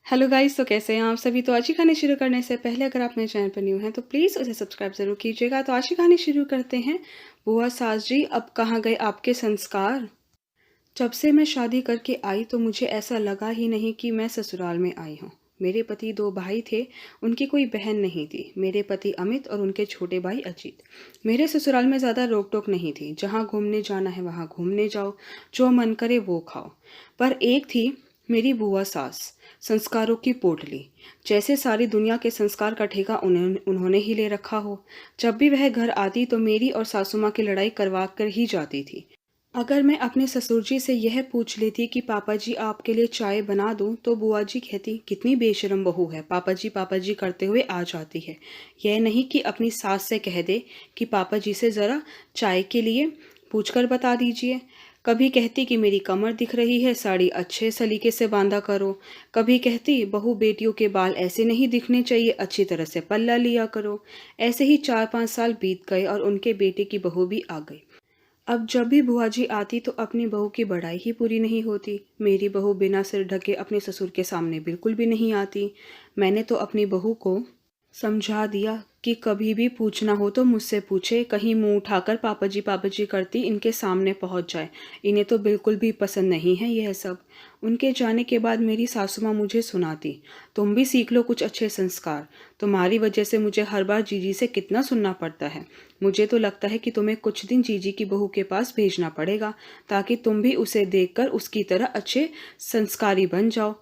Hello guys, तो कैसे हैं आप सभी। तो आज की कहानी शुरू करने से पहले अगर आप मेरे चैनल पर न्यू हैं तो प्लीज़ उसे सब्सक्राइब ज़रूर कीजिएगा। तो आज की कहानी शुरू करते हैं। बुआ सास जी, अब कहाँ गए आपके संस्कार। जब से मैं शादी करके आई तो मुझे ऐसा लगा ही नहीं कि मैं ससुराल में आई हूँ। मेरे पति दो भाई थे, उनकी कोई बहन नहीं थी। मेरे पति अमित और उनके छोटे भाई अजीत। मेरे ससुराल में ज़्यादा रोक टोक नहीं थी। जहाँ घूमने जाना है वहाँ घूमने जाओ, जो मन करे वो खाओ। पर एक थी मेरी बुआ सास, संस्कारों की पोटली। जैसे सारी दुनिया के संस्कार का ठेका उन्होंने ही ले रखा हो। जब भी वह घर आती तो मेरी और सासू माँ की लड़ाई करवा कर ही जाती थी। अगर मैं अपने ससुर जी से यह पूछ लेती कि पापा जी आपके लिए चाय बना दूं, तो बुआ जी कहती कितनी बेशरम बहू है, पापा जी करते हुए आ जाती है। यह नहीं कि अपनी सास से कह दे कि पापा जी से ज़रा चाय के लिए पूछकर बता दीजिए। कभी कहती कि मेरी कमर दिख रही है, साड़ी अच्छे सलीके से बांधा करो। कभी कहती बहू बेटियों के बाल ऐसे नहीं दिखने चाहिए, अच्छी तरह से पल्ला लिया करो। ऐसे ही 4-5 साल बीत गए और उनके बेटे की बहू भी आ गई। अब जब भी बुआ जी आती तो अपनी बहू की बड़ाई ही पूरी नहीं होती। मेरी बहू बिना सिर ढके अपने ससुर के सामने बिल्कुल भी नहीं आती। मैंने तो अपनी बहू को समझा दिया कि कभी भी पूछना हो तो मुझसे पूछे, कहीं मुंह उठाकर पापा जी करती इनके सामने पहुंच जाए। इन्हें तो बिल्कुल भी पसंद नहीं है यह सब। उनके जाने के बाद मेरी सासू माँ मुझे सुनाती, तुम भी सीख लो कुछ अच्छे संस्कार। तुम्हारी वजह से मुझे हर बार जीजी से कितना सुनना पड़ता है। मुझे तो लगता है कि तुम्हें कुछ दिन जीजी की बहू के पास भेजना पड़ेगा, ताकि तुम भी उसे देखकर उसकी तरह अच्छे संस्कारी बन जाओ।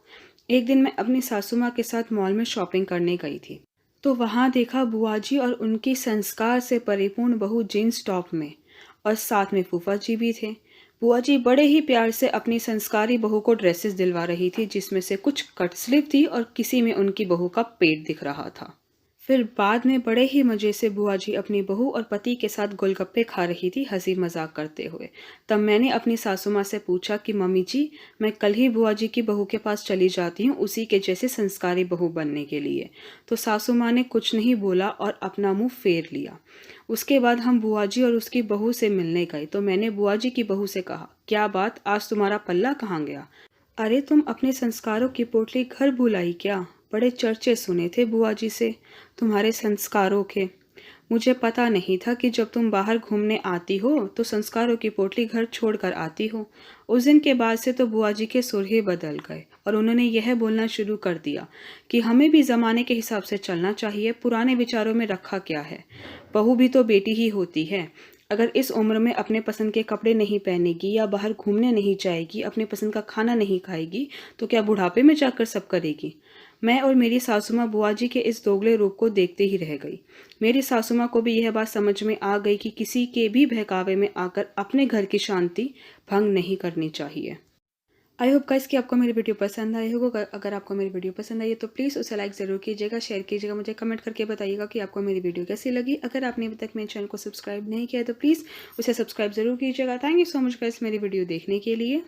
एक दिन मैं अपनी सासू माँ के साथ मॉल में शॉपिंग करने गई थी, तो वहां देखा बुआ जी और उनकी संस्कार से परिपूर्ण बहू जींस टॉप में, और साथ में फूफा जी भी थे। बुआ जी बड़े ही प्यार से अपनी संस्कारी बहू को ड्रेसेस दिलवा रही थी, जिसमें से कुछ कट स्लीव थी और किसी में उनकी बहू का पेट दिख रहा था। फिर बाद में बड़े ही मज़े से बुआ जी अपनी बहू और पति के साथ गोलगप्पे खा रही थी, हंसी मजाक करते हुए। तब मैंने अपनी सासू माँ से पूछा कि मम्मी जी, मैं कल ही बुआ जी की बहू के पास चली जाती हूँ उसी के जैसे संस्कारी बहू बनने के लिए। तो सासू माँ ने कुछ नहीं बोला और अपना मुंह फेर लिया। उसके बाद हम बुआ जी और उसकी बहू से मिलने गए, तो मैंने बुआ जी की बहू से कहा, क्या बात, आज तुम्हारा पल्ला कहाँ गया। अरे तुम अपने संस्कारों की पोटली घर भुलाई क्या। बड़े चर्चे सुने थे बुआ जी से तुम्हारे संस्कारों के। मुझे पता नहीं था कि जब तुम बाहर घूमने आती हो तो संस्कारों की पोटली घर छोड़कर आती हो। उस दिन के बाद से तो बुआ जी के सुर ही बदल गए और उन्होंने यह बोलना शुरू कर दिया कि हमें भी ज़माने के हिसाब से चलना चाहिए, पुराने विचारों में रखा क्या है। बहू भी तो बेटी ही होती है। अगर इस उम्र में अपने पसंद के कपड़े नहीं पहनेगी या बाहर घूमने नहीं जाएगी, अपने पसंद का खाना नहीं खाएगी, तो क्या बुढ़ापे में जाकर सब करेगी। मैं और मेरी सासू माँ बुआ जी के इस दोगले रूप को देखते ही रह गई। मेरी सासू माँ को भी यह बात समझ में आ गई कि किसी के भी बहकावे में आकर अपने घर की शांति भंग नहीं करनी चाहिए। आई होप गाइस कि आपको मेरी वीडियो पसंद आई होगा। अगर आपको मेरी वीडियो पसंद आई है तो प्लीज़ उसे लाइक ज़रूर कीजिएगा, शेयर कीजिएगा, मुझे कमेंट करके बताइएगा कि आपको मेरी वीडियो कैसी लगी। अगर आपने अभी तक मेरे चैनल को सब्सक्राइब नहीं किया है तो प्लीज़ उसे सब्सक्राइब ज़रूर कीजिएगा। Thank you so much guys मेरी वीडियो देखने के लिए।